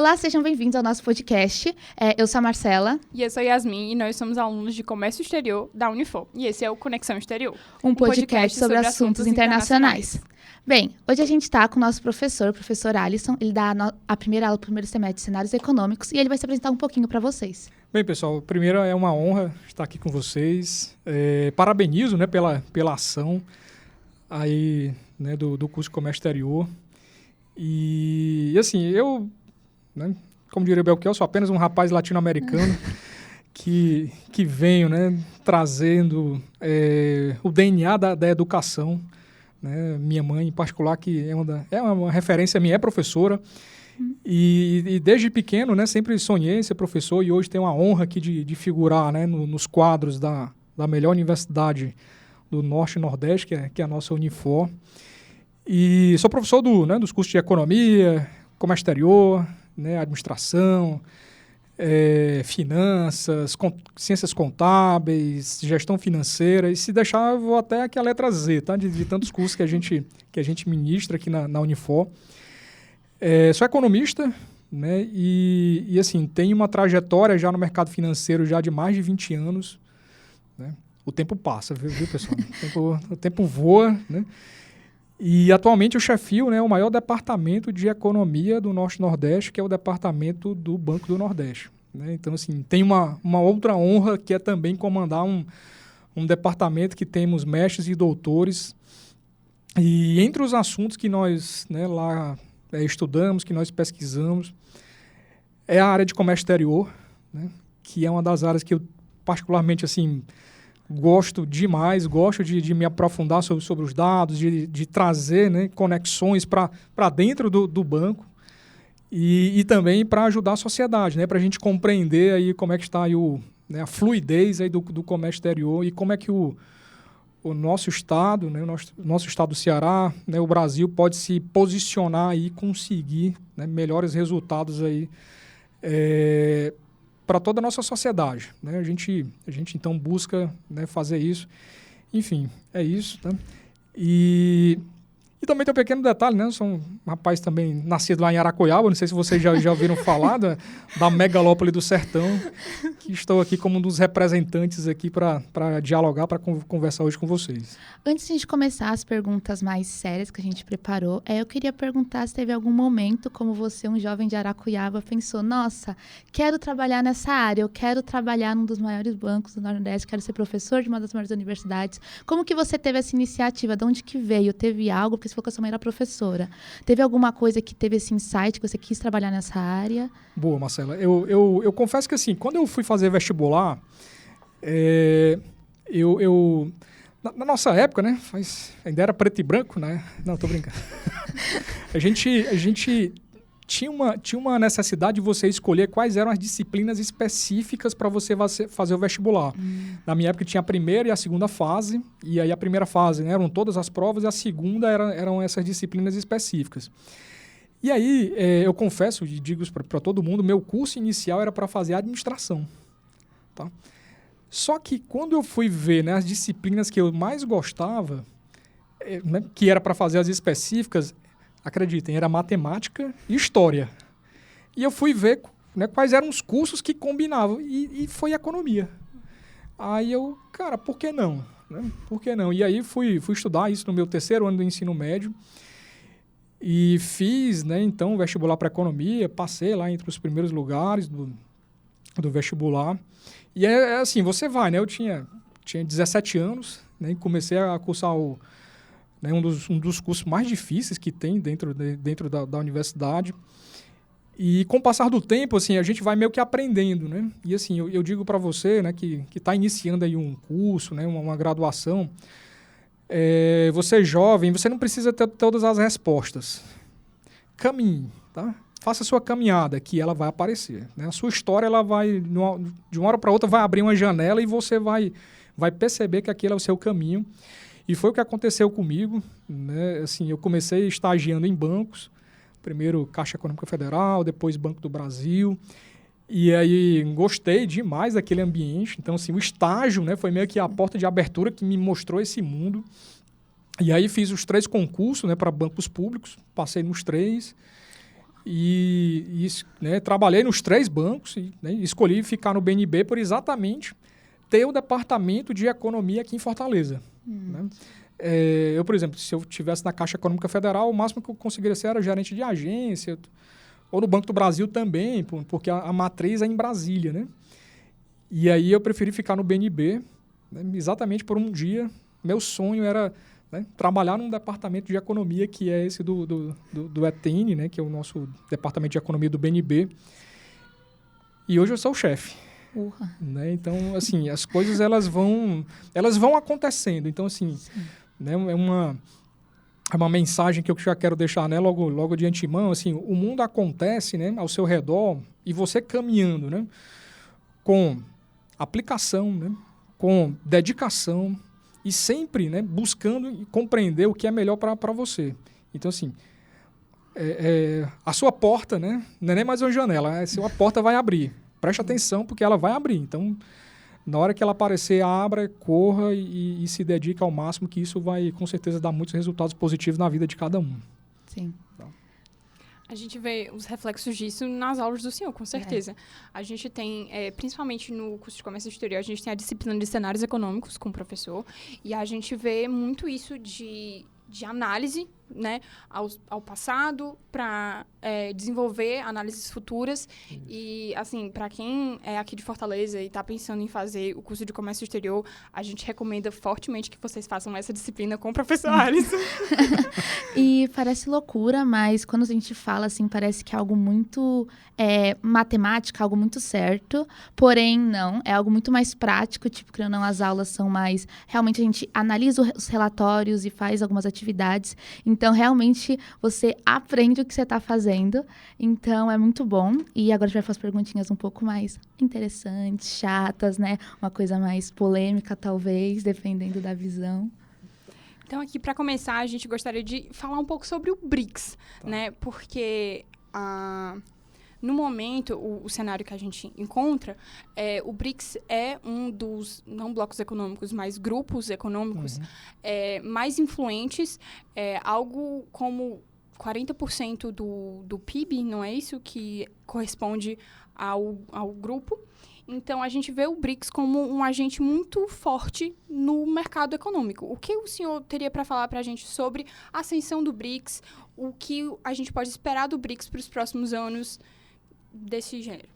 Olá, sejam bem-vindos ao nosso podcast. Eu sou a Marcela. E eu sou a Yasmin e nós somos alunos de Comércio Exterior da Unifor. E esse é o Conexão Exterior. Um podcast sobre assuntos internacionais. Bem, hoje a gente está com o nosso professor, o professor Alisson. Ele dá a primeira aula do primeiro semestre de cenários econômicos e ele vai se apresentar um pouquinho para vocês. Bem, pessoal, primeiro é uma honra estar aqui com vocês. Parabenizo, né, pela ação aí, né, do curso de Comércio Exterior. E assim, eu, né, como diria o Belchior, sou apenas um rapaz latino-americano que venho, né, trazendo o DNA da educação. Né? Minha mãe, em particular, que é uma referência minha, é professora. E desde pequeno, né, sempre sonhei em ser professor e hoje tenho a honra aqui de figurar, né, nos quadros da melhor universidade do Norte e Nordeste, que é a nossa Unifor. E sou professor dos cursos de Economia, Comércio Exterior, né, Administração, Finanças, Ciências Contábeis, Gestão Financeira, e se deixar eu vou até aqui a letra Z, tá? De tantos cursos que a gente ministra aqui na Unifor. Sou economista, né, e assim, tenho uma trajetória já no mercado financeiro já de mais de 20 anos. Né? O tempo passa, viu pessoal? O tempo voa, né? E atualmente eu chefio, né, o maior departamento de economia do Norte e Nordeste, que é o departamento do Banco do Nordeste. Né? Então, assim, tem uma outra honra que é também comandar um departamento que temos mestres e doutores. E entre os assuntos que nós, né, lá estudamos, que nós pesquisamos, é a área de comércio exterior, né, que é uma das áreas que eu particularmente, assim, gosto demais, gosto de me aprofundar sobre os dados, de trazer, né, conexões para dentro do banco e também para ajudar a sociedade, né, para a gente compreender aí como é que está aí a fluidez aí do comércio exterior e como é que o nosso estado, né, o nosso estado do Ceará, né, o Brasil pode se posicionar e conseguir, né, melhores resultados aí para toda a nossa sociedade. Né? A gente então busca, né, fazer isso. Enfim, é isso. Tá? E também tem um pequeno detalhe, né? Eu sou um rapaz também nascido lá em Aracoiaba, não sei se vocês já ouviram falar da megalópole do sertão, que estou aqui como um dos representantes aqui para dialogar, para conversar hoje com vocês. Antes de a gente começar as perguntas mais sérias que a gente preparou, eu queria perguntar se teve algum momento, como você, um jovem de Aracoiaba, pensou, nossa, quero trabalhar nessa área, eu quero trabalhar num dos maiores bancos do Nordeste, quero ser professor de uma das maiores universidades. Como que você teve essa iniciativa? De onde que veio? Teve algo? Porque você falou que a sua mãe era professora. Teve alguma coisa que teve esse insight, que você quis trabalhar nessa área? Boa, Marcela. Eu confesso que, assim, quando eu fui fazer vestibular, na nossa época, né, ainda era preto e branco, né? Não, tô brincando. A gente tinha uma necessidade de você escolher quais eram as disciplinas específicas para você fazer o vestibular. Na minha época tinha a primeira e a segunda fase, e aí a primeira fase, né, eram todas as provas, e a segunda eram essas disciplinas específicas. E aí, eu confesso e digo para todo mundo, meu curso inicial era para fazer administração. Tá? Só que quando eu fui ver, né, as disciplinas que eu mais gostava, né, que era para fazer as específicas, acreditem, era matemática e história. E eu fui ver, né, quais eram os cursos que combinavam, e foi economia. Aí eu, cara, por que não? Né? Por que não? E aí fui estudar isso no meu terceiro ano do ensino médio, e fiz, né, então, vestibular para economia, passei lá entre os primeiros lugares do vestibular. E é assim, você vai, né? Eu tinha 17 anos, né, e comecei a cursar um dos cursos mais difíceis que tem dentro da universidade. E com o passar do tempo, assim, a gente vai meio que aprendendo, né? E assim, eu digo para você, né, que está iniciando aí um curso, né, uma graduação, você é jovem, você não precisa ter todas as respostas. Caminhe, tá? Faça a sua caminhada, que ela vai aparecer. Né? A sua história, ela vai, de uma hora para outra, vai abrir uma janela e você vai perceber que aquele é o seu caminho. E foi o que aconteceu comigo. Né? Assim, eu comecei estagiando em bancos, primeiro Caixa Econômica Federal, depois Banco do Brasil. E aí gostei demais daquele ambiente. Então, assim, o estágio, né, foi meio que a porta de abertura que me mostrou esse mundo. E aí fiz os 3 concursos, né, para bancos públicos, passei nos 3. né, trabalhei nos 3 bancos e, né, escolhi ficar no BNB por exatamente ter o departamento de economia aqui em Fortaleza. Né? Eu, por exemplo, se eu estivesse na Caixa Econômica Federal, o máximo que eu conseguiria ser era gerente de agência, ou no Banco do Brasil também, porque a matriz é em Brasília, né? E aí eu preferi ficar no BNB, né, exatamente por um dia. Meu sonho era, né, trabalhar num departamento de economia, que é esse do ETN, né, que é o nosso departamento de economia do BNB. E hoje eu sou o chefe. Né? Então, assim, as coisas elas vão acontecendo. Então, assim, né, é uma mensagem que eu já quero deixar, né, logo de antemão. Assim, o mundo acontece, né, ao seu redor e você caminhando, né, com aplicação, né, com dedicação e sempre, né, buscando compreender o que é melhor para você. Então, assim, a sua porta, né, não é nem mais uma janela, a sua porta vai abrir. Preste atenção, porque ela vai abrir. Então, na hora que ela aparecer, abra, corra e se dedique ao máximo, que isso vai, com certeza, dar muitos resultados positivos na vida de cada um. Sim. A gente vê os reflexos disso nas aulas do senhor, com certeza. A gente tem, principalmente no curso de comércio exterior, a gente tem a disciplina de cenários econômicos com o professor, e a gente vê muito isso de análise, né, ao passado, para desenvolver análises futuras. Isso. E, assim, para quem é aqui de Fortaleza e está pensando em fazer o curso de comércio exterior, a gente recomenda fortemente que vocês façam essa disciplina com o professor Alisson. E parece loucura, mas quando a gente fala, assim, parece que é algo muito matemática, algo muito certo, porém, não, é algo muito mais prático, tipo, que não, as aulas são mais... Realmente, a gente analisa os relatórios e faz algumas atividades. Então, realmente, você aprende o que você está fazendo. Então, é muito bom. E agora a gente vai fazer perguntinhas um pouco mais interessantes, chatas, né? Uma coisa mais polêmica, talvez, dependendo da visão. Então, aqui, para começar, a gente gostaria de falar um pouco sobre o BRICS, né? Porque, no momento, o cenário que a gente encontra, o BRICS é um dos, não blocos econômicos, mas grupos econômicos mais influentes, algo como 40% do PIB, não é isso? Que corresponde ao grupo. Então, a gente vê o BRICS como um agente muito forte no mercado econômico. O que o senhor teria para falar para a gente sobre a ascensão do BRICS, o que a gente pode esperar do BRICS para os próximos anos desse gênero?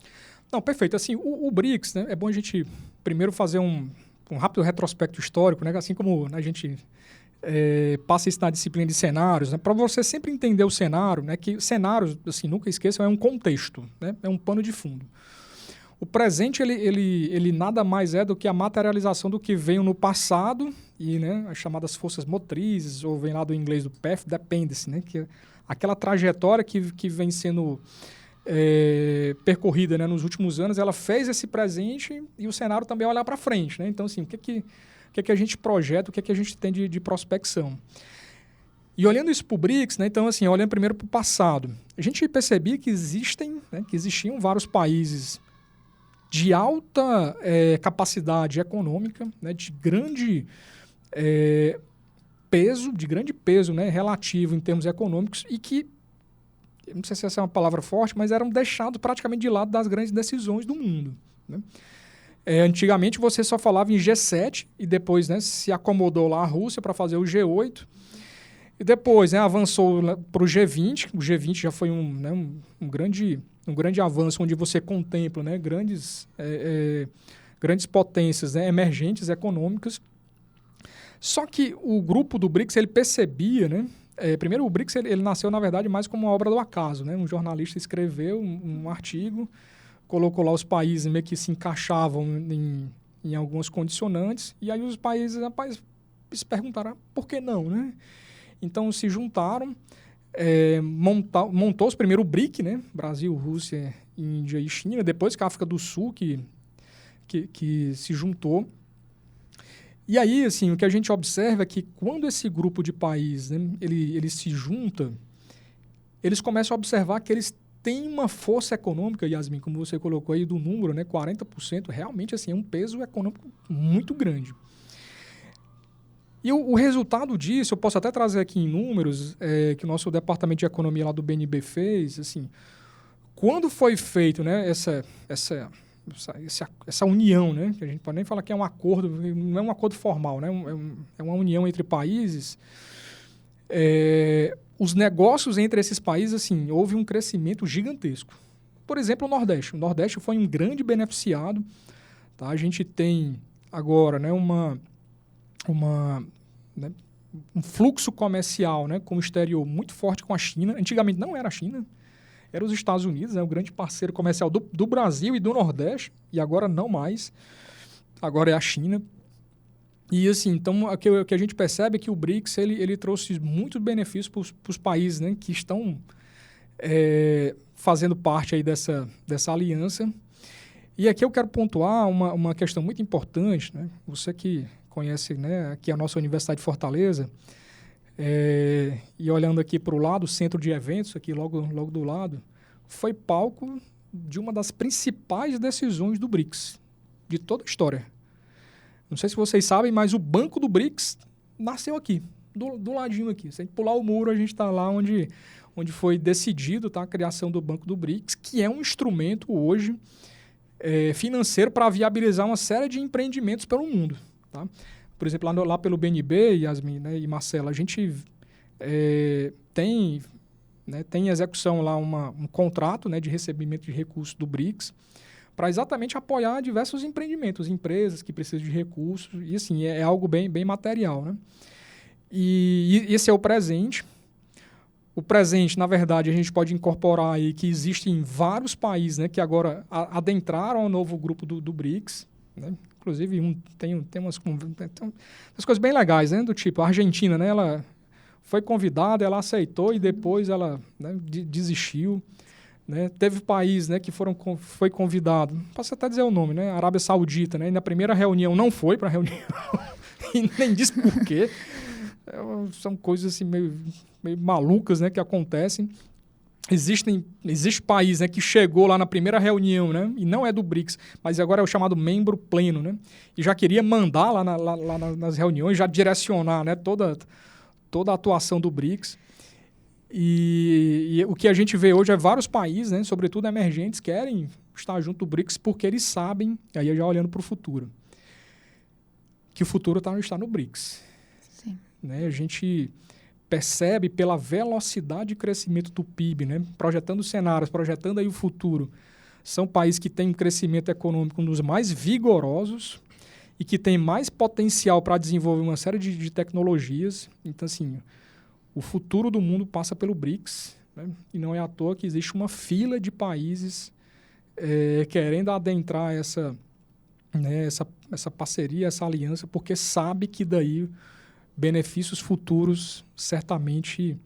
Não, perfeito. Assim, o BRICS, né, é bom a gente primeiro fazer um rápido retrospecto histórico, né, assim como a gente passa isso na disciplina de cenários, né, para você sempre entender o cenário, né, que cenários, assim, nunca esqueçam, é um contexto, né, é um pano de fundo. O presente, ele nada mais é do que a materialização do que veio no passado e, né, as chamadas forças motrizes, ou vem lá do inglês do path dependency, né, que é aquela trajetória que vem sendo percorrida, né, nos últimos anos, ela fez esse presente e o cenário também olhar para frente. Né? Então, assim, o que a gente projeta, o que a gente tem de prospecção. E olhando isso para o BRICS, né, então, assim, olhando primeiro para o passado, a gente percebia que existiam vários países de alta capacidade econômica, né, de grande peso, né, relativo em termos econômicos e que, não sei se essa é uma palavra forte, mas eram deixados praticamente de lado das grandes decisões do mundo. Né? Antigamente você só falava em G7 e depois, né, se acomodou lá a Rússia para fazer o G8 e depois, né, avançou para o G20. O G20 já foi um grande avanço onde você contempla, né, grandes potências, né, emergentes econômicas. Só que o grupo do BRICS ele percebia, né, primeiro o BRICS ele nasceu na verdade mais como uma obra do acaso, né? Um jornalista escreveu um artigo, colocou lá os países meio que se encaixavam em algumas condicionantes e aí os países se perguntaram por que não, né? Então se juntaram, montou-se primeiro o BRIC, né? Brasil, Rússia, Índia e China, depois que a África do Sul que se juntou. E aí, assim, o que a gente observa é que quando esse grupo de países, né, ele se junta, eles começam a observar que eles têm uma força econômica, Yasmin, como você colocou aí do número, né, 40%, realmente assim, é um peso econômico muito grande. E o resultado disso, eu posso até trazer aqui em números, que o nosso departamento de economia lá do BNB fez, assim, quando foi feito, né, essa união, né, que a gente pode nem falar que é um acordo, não é um acordo formal, né, é uma união entre países, os negócios entre esses países, assim, houve um crescimento gigantesco. Por exemplo, o Nordeste. O Nordeste foi um grande beneficiado. Tá? A gente tem agora, né, né, um fluxo comercial, né, com o exterior muito forte com a China. Antigamente não era a China, era os Estados Unidos, né, o grande parceiro comercial do Brasil e do Nordeste, e agora não mais. Agora é a China. E assim, então, o que a gente percebe é que o BRICS ele trouxe muitos benefícios para os países, né, que estão fazendo parte aí dessa aliança. E aqui eu quero pontuar uma questão muito importante, né? Você que conhece, né, aqui a nossa Universidade de Fortaleza, e olhando aqui para o lado, o centro de eventos, aqui logo do lado, foi palco de uma das principais decisões do BRICS, de toda a história. Não sei se vocês sabem, mas o Banco do BRICS nasceu aqui, do ladinho aqui. Se a gente pular o muro, a gente está lá onde foi decidido, tá, a criação do Banco do BRICS, que é um instrumento hoje financeiro para viabilizar uma série de empreendimentos pelo mundo. Tá? Por exemplo, lá pelo BNB, Yasmin, né, e Marcela, a gente tem em execução lá um contrato, né, de recebimento de recursos do BRICS, para exatamente apoiar diversos empreendimentos, empresas que precisam de recursos, e assim, é algo bem material. Né? E esse é o presente. O presente, na verdade, a gente pode incorporar aí que existem vários países, né, que agora adentraram ao novo grupo do BRICS. Né? Inclusive, tem umas coisas bem legais, né, do tipo, a Argentina, né, ela foi convidada, ela aceitou e depois ela, né, desistiu. Né? Teve país, né, que foi convidado, posso até dizer o nome, né? Arábia Saudita, né? E na primeira reunião não foi para a reunião e nem disse por quê. São coisas assim meio malucas, né, que acontecem. Existe país, né, que chegou lá na primeira reunião, né, e não é do BRICS, mas agora é o chamado membro pleno, né, e já queria mandar lá nas reuniões, já direcionar, né, toda a atuação do BRICS. E o que a gente vê hoje é vários países, né, sobretudo emergentes, querem estar junto do BRICS porque eles sabem, aí já olhando para o futuro, que o futuro está no BRICS. Sim. Né? A gente percebe pela velocidade de crescimento do PIB, né, projetando cenários, projetando aí o futuro. São países que têm um crescimento econômico um dos mais vigorosos e que têm mais potencial para desenvolver uma série de tecnologias. Então, assim, o futuro do mundo passa pelo BRICS, né? E não é à toa que existe uma fila de países querendo adentrar essa parceria, essa aliança, porque sabe que daí benefícios futuros certamente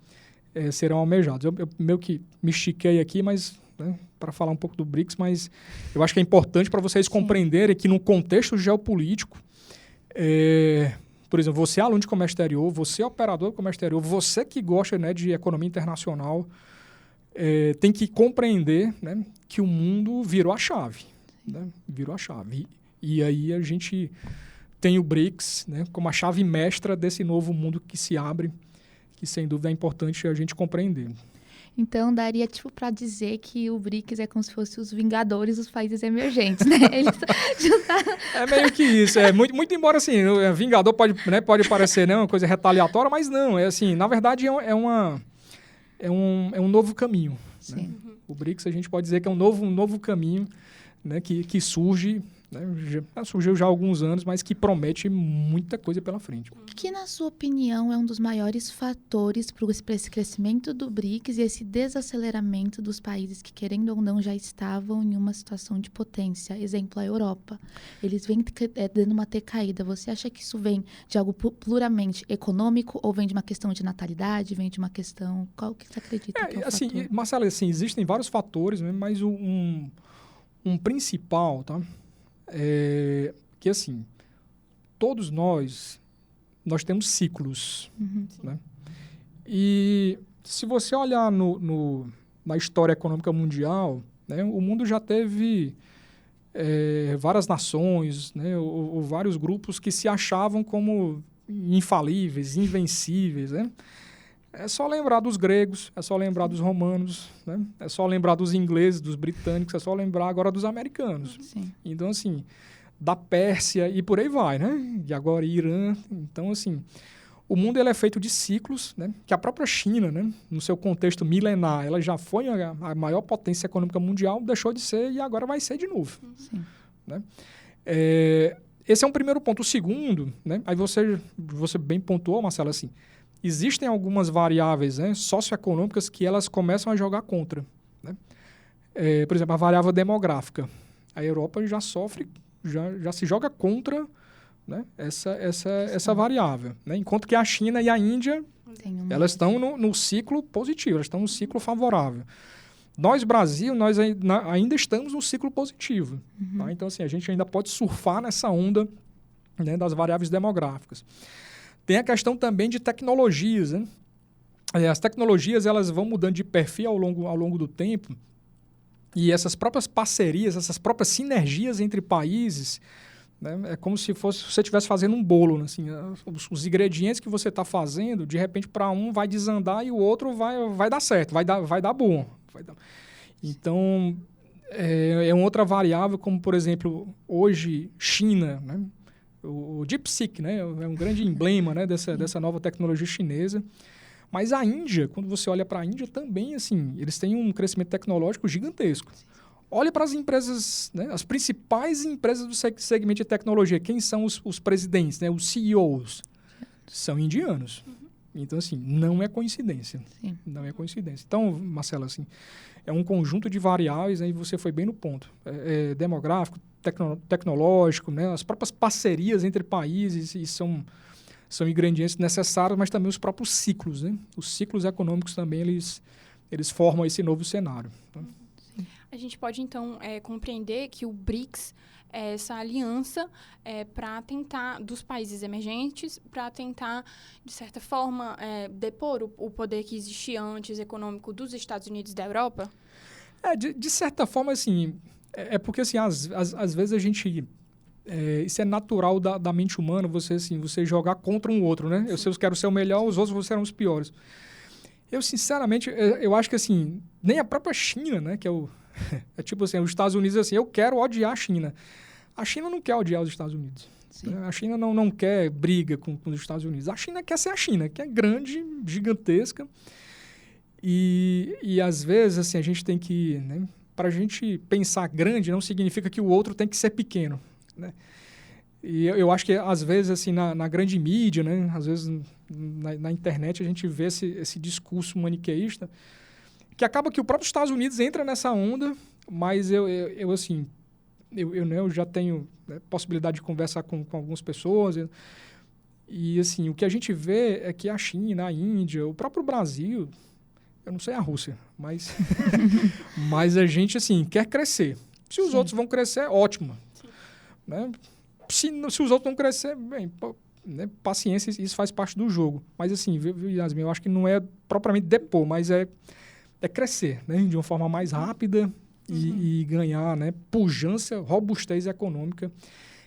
serão almejados. Eu meio que me estiquei aqui, mas, né, para falar um pouco do BRICS, mas eu acho que é importante para vocês compreenderem que no contexto geopolítico, por exemplo, você é aluno de comércio exterior, você é operador de comércio exterior, você que gosta, né, de economia internacional, tem que compreender, né, que o mundo virou a chave. Né? Virou a chave. E aí a gente tem o BRICS, né, como a chave mestra desse novo mundo que se abre, que sem dúvida é importante a gente compreender. Então, daria tipo para dizer que o BRICS é como se fosse os vingadores dos países emergentes, né? Eles É meio que isso. Muito embora, assim, vingador pode parecer, né, uma coisa retaliatória, mas não. Assim, na verdade, é um novo caminho. Sim. Né? O BRICS, a gente pode dizer que é um novo caminho, né, que surge, né, surgiu já há alguns anos, mas que promete muita coisa pela frente. Que, na sua opinião, é um dos maiores fatores para esse crescimento do BRICS e esse desaceleramento dos países que, querendo ou não, já estavam em uma situação de potência? Exemplo, a Europa. Eles vêm dando uma decaída. Você acha que isso vem de algo puramente econômico ou vem de uma questão de natalidade, vem de uma questão... Qual que você acredita que é o assim, fator? Marcelo, assim, existem vários fatores, né, mas um principal, tá? Que, assim, todos nós temos ciclos. Uhum. Né? E se você olhar na história econômica mundial, né, o mundo já teve várias nações, né, ou vários grupos que se achavam como infalíveis, invencíveis, né? É só lembrar dos gregos, é só lembrar dos romanos, né? É só lembrar dos ingleses, dos britânicos, é só lembrar agora dos americanos. Sim. Então, assim, da Pérsia e por aí vai, né? E agora Irã. Então, assim, o mundo ele é feito de ciclos, né? Que a própria China, né? No seu contexto milenar, ela já foi a maior potência econômica mundial, deixou de ser e agora vai ser de novo. Sim. Né? Esse é um primeiro ponto. O segundo, né? Aí você bem pontuou, Marcelo, assim, existem algumas variáveis, né, socioeconômicas que elas começam a jogar contra. Né? Por exemplo, a variável demográfica. A Europa já sofre, já se joga contra, né, essa variável. Né? Enquanto que a China e a Índia, elas estão no ciclo positivo, elas estão no ciclo favorável. Nós, Brasil, nós ainda estamos no ciclo positivo. Tá? Então, assim, a gente ainda pode surfar nessa onda, né, das variáveis demográficas. Tem a questão também de tecnologias. Né? As tecnologias elas vão mudando de perfil ao longo do tempo e essas próprias parcerias, essas próprias sinergias entre países, né? É como se você estivesse fazendo um bolo. Né? Assim, os ingredientes que você está fazendo, de repente, para um vai desandar e o outro vai dar certo, vai dar bom. Então, é uma outra variável, como, por exemplo, hoje, China, né? O DeepSeek, né, é um grande emblema, né, dessa nova tecnologia chinesa. Mas a Índia, quando você olha para a Índia, também, assim, eles têm um crescimento tecnológico gigantesco. Olha para as empresas, né, as principais empresas do segmento de tecnologia. Quem são os presidentes, né, os CEOs? São indianos. Então, assim, não é coincidência. Sim. Não é coincidência. Então, Marcelo, assim, é um conjunto de variáveis, aí você foi bem no ponto. Demográfico, tecnológico, né? As próprias parcerias entre países e são ingredientes necessários, mas também os próprios ciclos, né? Os ciclos econômicos também, eles formam esse novo cenário. Tá? A gente pode, então, compreender que o BRICS é essa aliança para tentar, dos países emergentes, para tentar, de certa forma, depor o poder que existia antes econômico dos Estados Unidos e da Europa? De certa forma, assim, porque, assim, às vezes a gente... isso é natural da mente humana, você jogar contra um outro, né? Eu quero ser o melhor, os outros serão os piores. Eu, sinceramente, eu acho que, assim, nem a própria China, né? Que é tipo assim, os Estados Unidos, assim, eu quero odiar a China. A China não quer odiar os Estados Unidos. Né? A China não quer briga com os Estados Unidos. A China quer ser a China, que é grande, gigantesca. E às vezes, assim, a gente tem que... Né, para a gente pensar grande, não significa que o outro tem que ser pequeno. Né? E eu acho que, às vezes, assim, na grande mídia, né, às vezes na internet, a gente vê esse discurso maniqueísta, que acaba que o próprio Estados Unidos entra nessa onda, mas eu já tenho, né, possibilidade de conversar com algumas pessoas, e assim, o que a gente vê é que a China, a Índia, o próprio Brasil, eu não sei a Rússia, mas, mas a gente, assim, quer crescer. Se os outros vão crescer, ótimo. Né? Se os outros não crescer, bem, né, paciência, isso faz parte do jogo. Mas assim, Yasmin, eu acho que não é propriamente depor, mas é crescer, né, de uma forma mais rápida e ganhar, né, pujança, robustez econômica.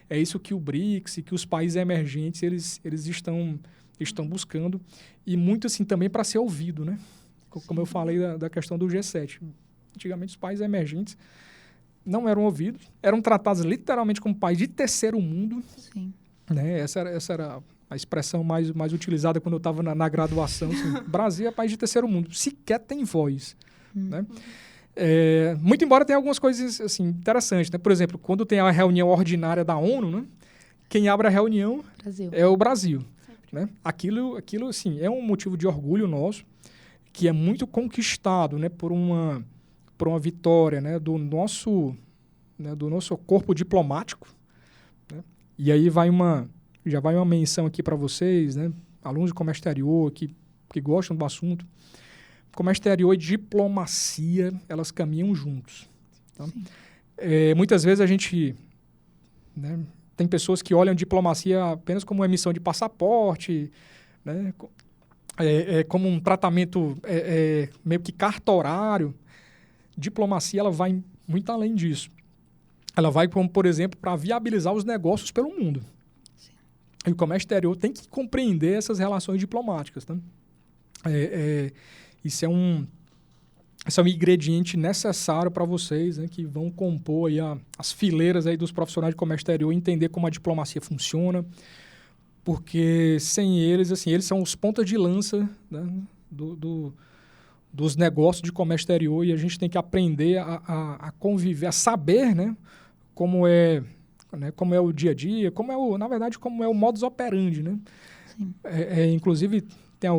É isso que o BRICS e que os países emergentes eles estão buscando. E muito assim também para ser ouvido, né? Como eu falei da questão do G7. Antigamente os países emergentes não eram ouvidos, eram tratados literalmente como país de terceiro mundo. Sim. Né? Essa era a expressão mais utilizada quando eu estava na graduação. Assim, Brasil é país de terceiro mundo, sequer tem voz. Né? Muito embora tenha algumas coisas assim, interessantes. Né? Por exemplo, quando tem a reunião ordinária da ONU, né? Quem abre a reunião é o Brasil. Né? Aquilo assim, é um motivo de orgulho nosso, que é muito conquistado, né, por uma vitória, né, do nosso corpo diplomático. Né? E aí já vai uma menção aqui para vocês, né, alunos de comércio exterior que gostam do assunto. Comércio exterior e diplomacia, elas caminham juntos. Tá? Muitas vezes a gente... Né, tem pessoas que olham diplomacia apenas como emissão de passaporte, né, como um tratamento meio que cartorário. Diplomacia, ela vai muito além disso. Ela vai, como, por exemplo, para viabilizar os negócios pelo mundo. Sim. E o comércio exterior tem que compreender essas relações diplomáticas. Tá? Isso é um ingrediente necessário para vocês, né, que vão compor aí as fileiras aí dos profissionais de comércio exterior, entender como a diplomacia funciona, porque sem eles, assim, eles são os pontas de lança, né, dos negócios de comércio exterior, e a gente tem que aprender a conviver, a saber, né, como é o dia a dia, na verdade, como é o modus operandi, né? Sim. Inclusive, tem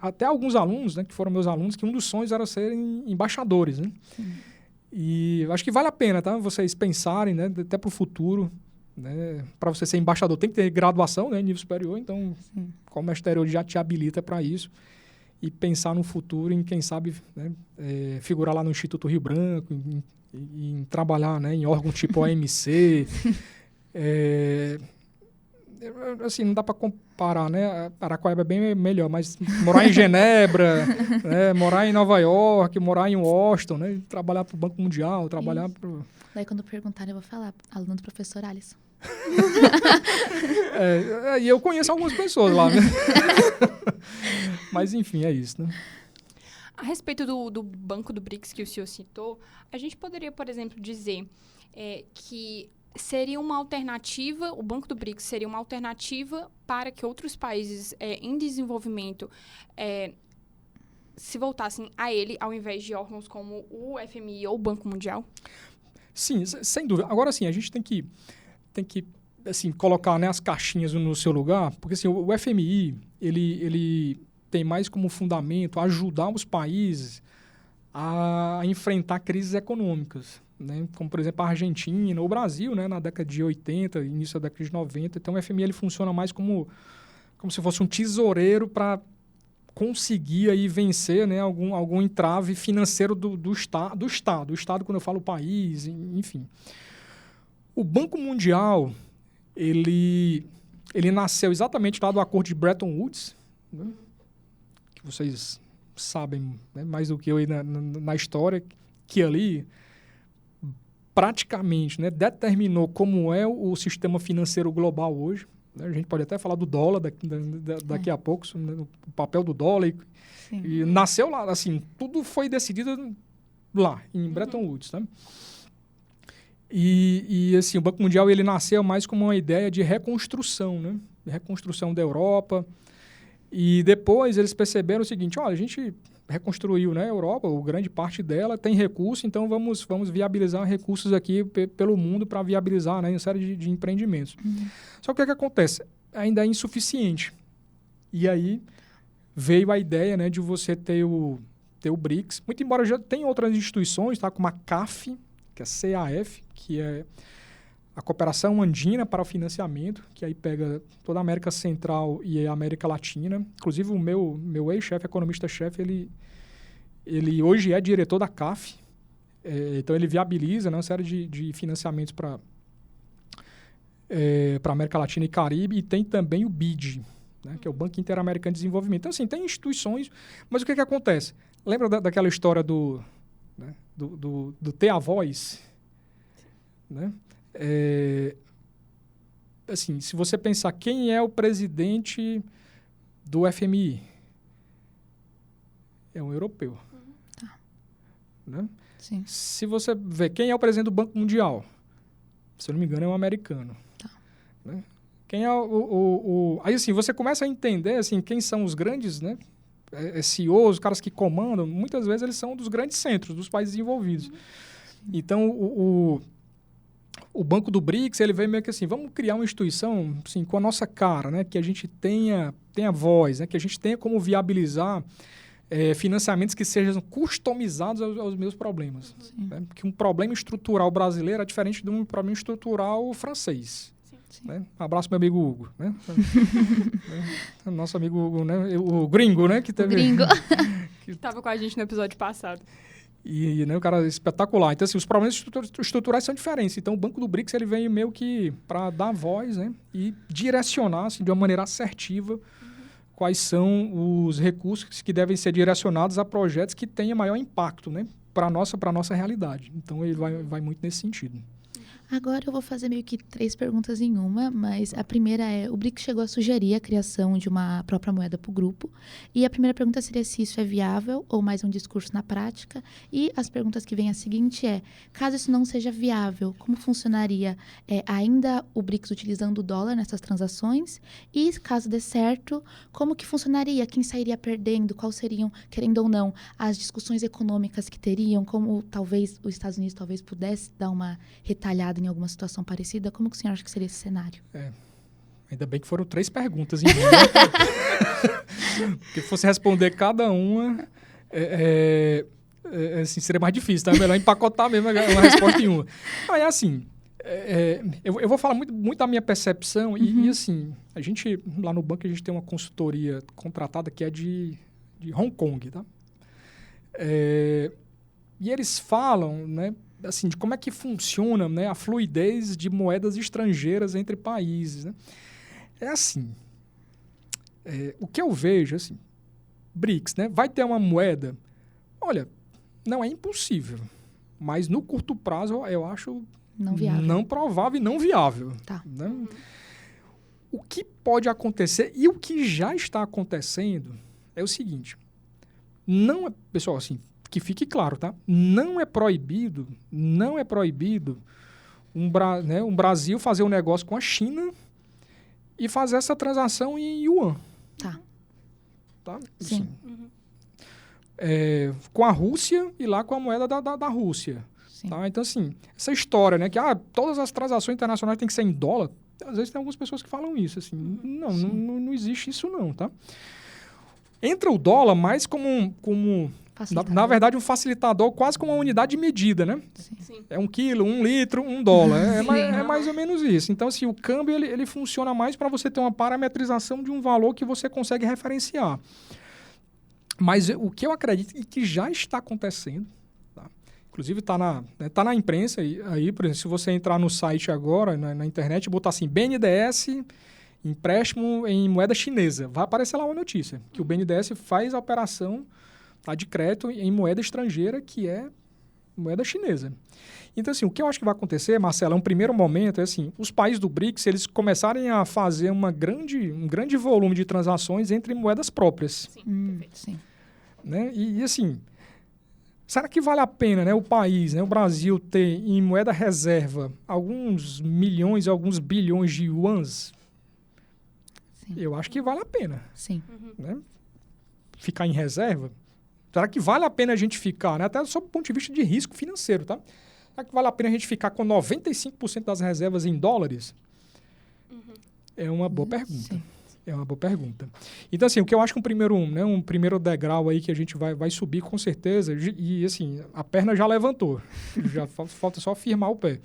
até alguns alunos, né, que foram meus alunos, que um dos sonhos era serem embaixadores, né? Sim. E acho que vale a pena, tá? Vocês pensarem, né, até para o futuro, né? Para você ser embaixador tem que ter graduação, né, nível superior, então o comércio exterior já te habilita para isso. E pensar no futuro em, quem sabe, né, figurar lá no Instituto Rio Branco, em trabalhar, né, em órgão tipo OMC. Assim, não dá para comparar, né? Araquaíba é bem melhor, mas morar em Genebra, né, morar em Nova York, morar em Washington, né, trabalhar para o Banco Mundial, trabalhar para... Daí, quando perguntarem, eu vou falar, aluno do professor Alisson. E eu conheço algumas pessoas lá, né? Mas, enfim, é isso, né? A respeito do Banco do BRICS que o senhor citou, a gente poderia, por exemplo, dizer que seria uma alternativa, o Banco do BRICS seria uma alternativa para que outros países em desenvolvimento se voltassem a ele, ao invés de órgãos como o FMI ou o Banco Mundial? Sim, sem dúvida. Agora, sim, a gente tem que assim, colocar, né, as caixinhas no seu lugar, porque assim, o FMI, ele tem mais como fundamento ajudar os países a enfrentar crises econômicas, né? Como, por exemplo, a Argentina ou o Brasil, né, na década de 80, início da década de 90. Então, o FMI ele funciona mais como se fosse um tesoureiro para conseguir aí vencer, né, algum entrave financeiro do Estado. O Estado, quando eu falo país, enfim. O Banco Mundial, ele nasceu exatamente lá do acordo de Bretton Woods, né, que vocês sabem, né, mais do que eu aí na história, que ali praticamente, né, determinou como é o sistema financeiro global hoje. Né? A gente pode até falar do dólar daqui a pouco, né, o papel do dólar. E nasceu lá, assim, tudo foi decidido lá, em Bretton Woods. Né? E assim, o Banco Mundial ele nasceu mais como uma ideia de reconstrução, né? De reconstrução da Europa. E depois eles perceberam o seguinte, olha, a gente reconstruiu, né, a Europa, ou grande parte dela tem recurso, então vamos viabilizar recursos aqui pelo mundo para viabilizar, né, uma série de empreendimentos. Só que o que acontece? Ainda é insuficiente. E aí veio a ideia, né, de você ter o BRICS, muito embora já tenha outras instituições, tá, como a CAF, que é CAF, que é a Cooperação Andina para o Financiamento, que aí pega toda a América Central e a América Latina. Inclusive, o meu ex-chefe, economista-chefe, ele hoje é diretor da CAF. Então, ele viabiliza, né, uma série de financiamentos para a América Latina e Caribe. E tem também o BID, né, que é o Banco Interamericano de Desenvolvimento. Então, assim, tem instituições, mas o que acontece? Lembra daquela história do ter a voz? Né? Assim, se você pensar quem é o presidente do FMI, é um europeu. Tá. Né? Sim. Se você vê quem é o presidente do Banco Mundial, se eu não me engano, é um americano. Tá. Né? Quem é Aí, assim, você começa a entender assim, quem são os grandes, né, CEOs, os caras que comandam, muitas vezes eles são dos grandes centros, dos países envolvidos. Então, o Banco do BRICS, ele veio meio que assim, vamos criar uma instituição assim, com a nossa cara, né? Que a gente tenha voz, né? Que a gente tenha como viabilizar financiamentos que sejam customizados aos meus problemas. Né? Porque um problema estrutural brasileiro é diferente de um problema estrutural francês. Sim. Né? Um abraço meu amigo Hugo. Né? Nosso amigo Hugo, né? O gringo, né? Que teve, o gringo. Que estava com a gente no episódio passado. E né, o cara é espetacular. Então, assim, os problemas estruturais são diferentes. Então, o Banco do BRICS ele vem meio que para dar voz, né, e direcionar assim, de uma maneira assertiva quais são os recursos que devem ser direcionados a projetos que tenham maior impacto, né, para a nossa realidade. Então, ele vai muito nesse sentido. Agora eu vou fazer meio que 3 perguntas em uma, mas a primeira é, o BRICS chegou a sugerir a criação de uma própria moeda para o grupo, e a primeira pergunta seria se isso é viável ou mais um discurso na prática, e as perguntas que vêm a seguinte é, caso isso não seja viável, como funcionaria ainda o BRICS utilizando o dólar nessas transações, e caso dê certo, como que funcionaria, quem sairia perdendo, quais seriam, querendo ou não, as discussões econômicas que teriam, como talvez os Estados Unidos talvez pudesse dar uma retalhada em alguma situação parecida? Como que o senhor acha que seria esse cenário? Ainda bem que foram 3 perguntas em uma. Porque fosse responder cada uma, assim, seria mais difícil, tá? É melhor empacotar mesmo uma resposta em uma. Mas, assim, eu vou falar muito da minha percepção e, assim, a gente, lá no banco, a gente tem uma consultoria contratada que é de Hong Kong, tá? E eles falam, né, assim, de como é que funciona, né, a fluidez de moedas estrangeiras entre países, né? É assim, o que eu vejo, assim, BRICS, né, vai ter uma moeda, olha, não é impossível, mas no curto prazo eu acho não viável, não provável e não viável. Tá. Né? O que pode acontecer e o que já está acontecendo é o seguinte, não é, pessoal, assim, que fique claro, tá? Não é proibido um Brasil fazer um negócio com a China e fazer essa transação em yuan. Tá? Sim. Com a Rússia e lá com a moeda da Rússia. Tá? Então, assim, essa história, né? Que todas as transações internacionais têm que ser em dólar. Às vezes tem algumas pessoas que falam isso. Assim, não existe isso não, tá? Entra o dólar mais como na verdade, um facilitador quase como uma unidade de medida, né? Sim. É 1 quilo, 1 litro, 1 dólar. É mais ou menos isso. Então, assim, o câmbio ele funciona mais para você ter uma parametrização de um valor que você consegue referenciar. Mas o que eu acredito e que já está acontecendo, tá? Inclusive está na imprensa, aí, por exemplo, se você entrar no site agora, na internet, e botar assim, BNDES, empréstimo em moeda chinesa, vai aparecer lá uma notícia, que o BNDES faz a operação de crédito em moeda estrangeira, que é moeda chinesa. Então, assim, o que eu acho que vai acontecer, Marcela, um primeiro momento é assim, os países do BRICS, eles começarem a fazer um grande volume de transações entre moedas próprias. Sim, perfeito. Sim. Né? E, assim, será que vale a pena, né, o país, né, o Brasil, ter em moeda reserva alguns milhões, alguns bilhões de yuans? Sim. Eu acho que vale a pena. Sim. Né? Ficar em reserva. Será que vale a pena a gente ficar, né? Até sob o ponto de vista de risco financeiro, tá? Será que vale a pena a gente ficar com 95% das reservas em dólares? É uma boa pergunta. Sim. É uma boa pergunta. Então, assim, o que eu acho que um primeiro degrau aí que a gente vai subir com certeza, e assim, a perna já levantou, já falta só firmar o pé,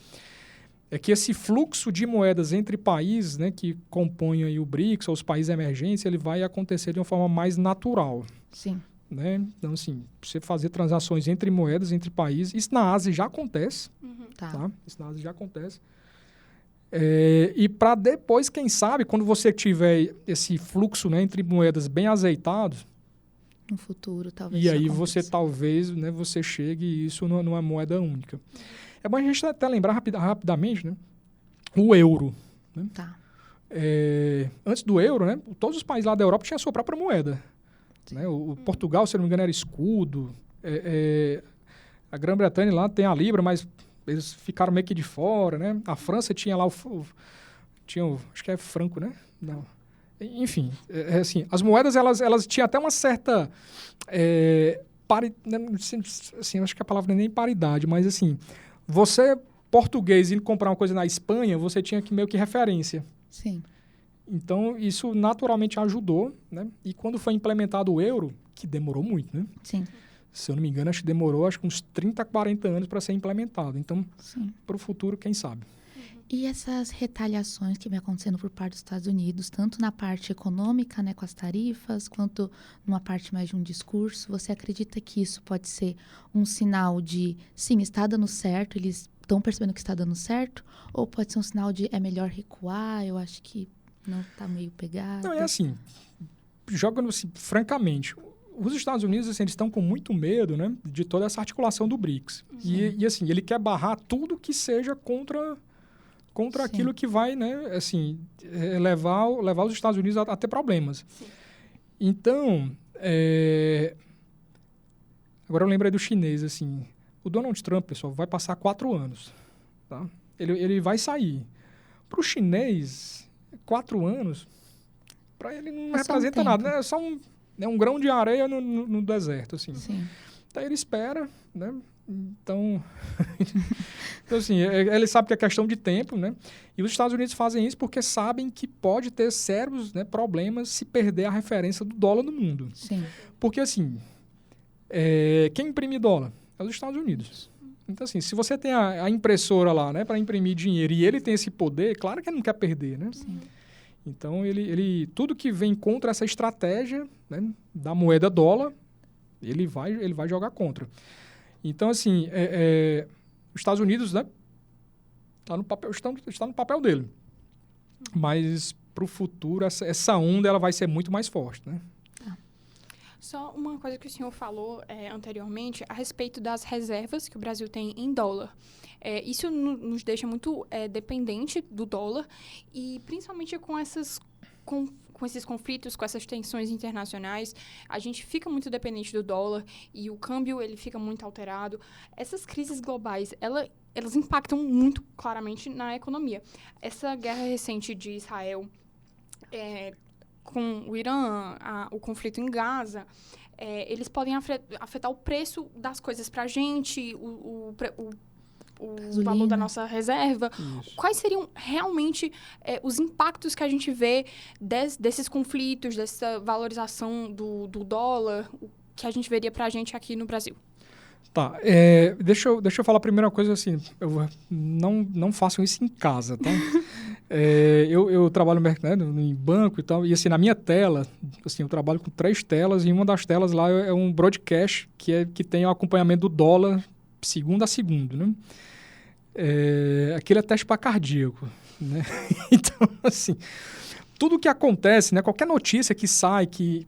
é que esse fluxo de moedas entre países, né, que compõem aí o BRICS, ou os países emergentes, ele vai acontecer de uma forma mais natural. Sim. Né? Então, assim, você fazer transações entre moedas, entre países, isso na Ásia já acontece. Tá? Isso na Ásia já acontece. E para depois, quem sabe, quando você tiver esse fluxo, né, entre moedas bem azeitado, no futuro, talvez. E aí você talvez, né, você chegue isso numa moeda única. É bom a gente até lembrar rapidamente, né, o euro. Né? Tá. Antes do euro, né, todos os países lá da Europa tinham a sua própria moeda. Né? O Portugal, se não me engano, era escudo. A Grã-Bretanha lá tem a Libra, mas eles ficaram meio que de fora, né? A França tinha lá acho que é franco, né? Não. Enfim, assim, as moedas, elas tinham até uma certa... assim, acho que a palavra não é nem paridade, mas assim, você, português, indo comprar uma coisa na Espanha, você tinha que meio que referência. Sim. Então, isso naturalmente ajudou, né? E quando foi implementado o euro, que demorou muito, né? Sim. Se eu não me engano, demorou uns 30, 40 anos para ser implementado. Então, para o futuro, quem sabe? E essas retaliações que vem acontecendo por parte dos Estados Unidos, tanto na parte econômica, né, com as tarifas, quanto numa parte mais de um discurso, você acredita que isso pode ser um sinal de, sim, está dando certo, eles estão percebendo que está dando certo, ou pode ser um sinal de é melhor recuar, eu acho que não está meio pegado? Não, é assim, jogando assim, francamente, os Estados Unidos, assim, eles estão com muito medo, né, de toda essa articulação do BRICS. E assim, ele quer barrar tudo que seja contra contra Sim. aquilo que vai, né, assim, levar os Estados Unidos a ter problemas. Sim. Então, agora eu lembrei do chinês, assim, o Donald Trump, pessoal, vai passar 4 anos, tá? Ele vai sair. Para o chinês, 4 anos, para ele não representa nada, né? É só um grão de areia no deserto, assim. Sim. Então ele espera, né? Então, assim, ele sabe que é questão de tempo, né? E os Estados Unidos fazem isso porque sabem que pode ter sérios, né, problemas se perder a referência do dólar no mundo. Sim. Porque, assim, quem imprime dólar? É os Estados Unidos. Então, assim, se você tem a impressora lá, né, para imprimir dinheiro e ele tem esse poder, claro que ele não quer perder, né? Sim. Então, tudo que vem contra essa estratégia, né, da moeda dólar, ele vai jogar contra. Então, assim, os Estados Unidos, né, está no papel dele. Mas, para o futuro, essa onda ela vai ser muito mais forte, né? Só uma coisa que o senhor falou anteriormente a respeito das reservas que o Brasil tem em dólar. Isso nos deixa muito dependente do dólar e principalmente com esses conflitos, com essas tensões internacionais, a gente fica muito dependente do dólar e o câmbio ele fica muito alterado. Essas crises globais, elas impactam muito claramente na economia. Essa guerra recente de Israel com o Irã, o conflito em Gaza, eles podem afetar o preço das coisas para a gente, o valor da nossa reserva. Isso. Quais seriam realmente os impactos que a gente vê desses conflitos, dessa valorização do dólar, que a gente veria para a gente aqui no Brasil? Tá, deixa eu falar a primeira coisa assim, não façam isso em casa, tá? Eu trabalho no mercado, em banco e tal, e assim, na minha tela, assim, eu trabalho com 3 telas, e uma das telas lá é um broadcast que tem o acompanhamento do dólar segundo a segundo, né? Aquilo é teste para cardíaco, né? Então, assim, tudo que acontece, né, qualquer notícia que sai, que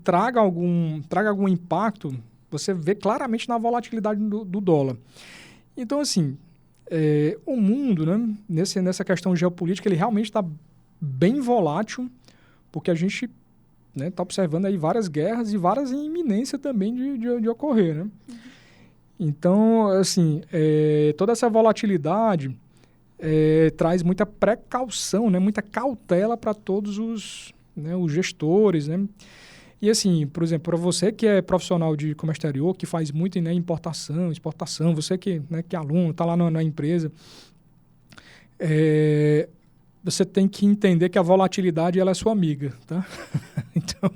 traga algum impacto, você vê claramente na volatilidade do dólar. Então, assim, o mundo, né, nessa questão geopolítica, ele realmente está bem volátil, porque a gente está observando aí várias guerras e várias em iminência também de ocorrer, né? Uhum. Então, assim, toda essa volatilidade traz muita precaução, né, muita cautela para todos os gestores, né? E assim, por exemplo, para você que é profissional de comércio exterior, que faz muito, né, importação, exportação, você que é aluno, está lá na empresa, você tem que entender que a volatilidade ela é sua amiga, tá? Então,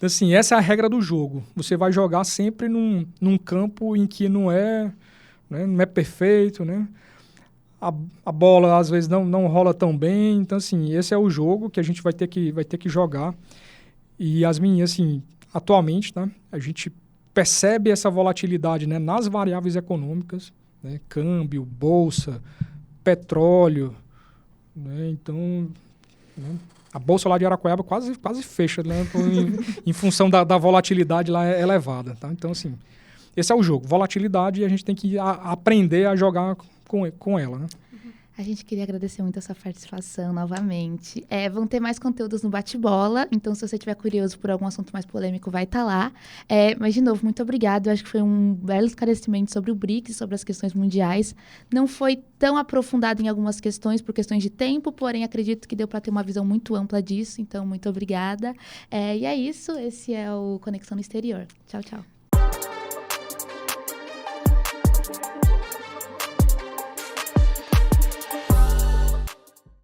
assim, essa é a regra do jogo. Você vai jogar sempre num campo em que não é perfeito, né? A bola, às vezes, não rola tão bem. Então, assim, esse é o jogo que a gente vai ter que jogar. E as meninas, assim, atualmente, tá? A gente percebe essa volatilidade, né, nas variáveis econômicas, né? Câmbio, bolsa, petróleo, né? Então, né? A bolsa lá de Araquaiaba quase fecha, né? em função da volatilidade lá elevada, tá? Então, assim, esse é o jogo. Volatilidade, e a gente tem que aprender a jogar com ela, né? A gente queria agradecer muito a sua participação novamente. Vão ter mais conteúdos no Bate-Bola, então se você estiver curioso por algum assunto mais polêmico, vai estar lá. Mas, de novo, muito obrigada. Eu acho que foi um belo esclarecimento sobre o BRICS, sobre as questões mundiais. Não foi tão aprofundado em algumas questões, por questões de tempo, porém acredito que deu para ter uma visão muito ampla disso, então muito obrigada. E é isso, esse é o Conexão no Exterior. Tchau, tchau.